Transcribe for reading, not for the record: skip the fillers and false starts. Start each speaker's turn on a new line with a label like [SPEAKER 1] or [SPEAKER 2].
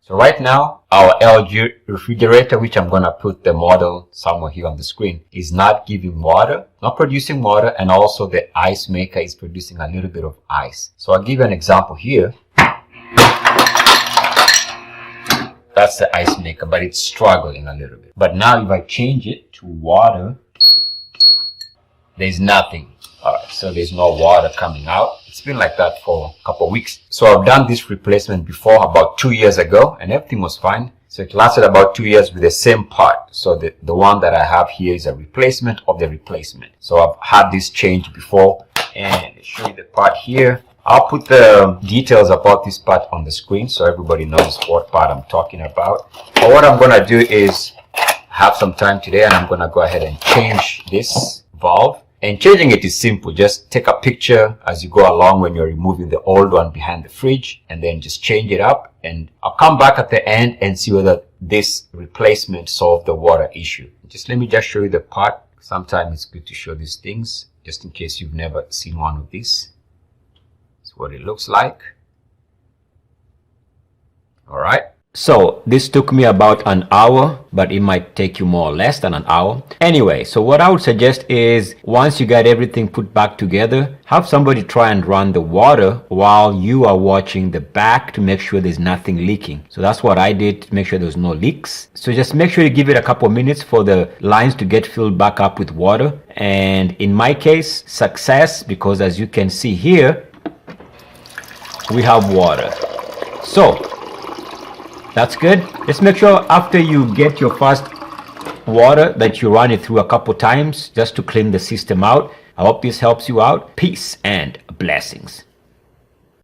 [SPEAKER 1] So right now, our LG refrigerator, which I'm going to put the model somewhere here on the screen, is not giving water, not producing water, and also the ice maker is producing a little bit of ice. So I'll give you an example here. That's the ice maker, but it's struggling a little bit. But now if I change it to water, there's nothing. Alright, so there's no water coming out. It's been like that for a couple of weeks. So I've done this replacement before about 2 years ago, and everything was fine. So it lasted about 2 years with the same part. So the one that I have here is a replacement of the replacement. So I've had this change before, and I'll show you the part here. I'll put the details about this part on the screen so everybody knows what part I'm talking about. But what I'm going to do is have some time today, and I'm going to go ahead and change this valve. And changing it is simple. Just take a picture as you go along when you're removing the old one behind the fridge, and then just change it up. And I'll come back at the end and see whether this replacement solved the water issue. Let me show you the part. Sometimes it's good to show these things just in case you've never seen one of these. What it looks like. All right, so this took me about an hour, but it might take you more or less than an hour. Anyway, so what I would suggest is once you get everything put back together, have somebody try and run the water while you are watching the back to make sure there's nothing leaking. So that's what I did to make sure there's no leaks. So just make sure you give it a couple of minutes for the lines to get filled back up with water. And in my case, success, because as you can see here, we have water. So that's good. Just make sure after you get your first water that you run it through a couple times just to clean the system out. I hope this helps you out. Peace and blessings.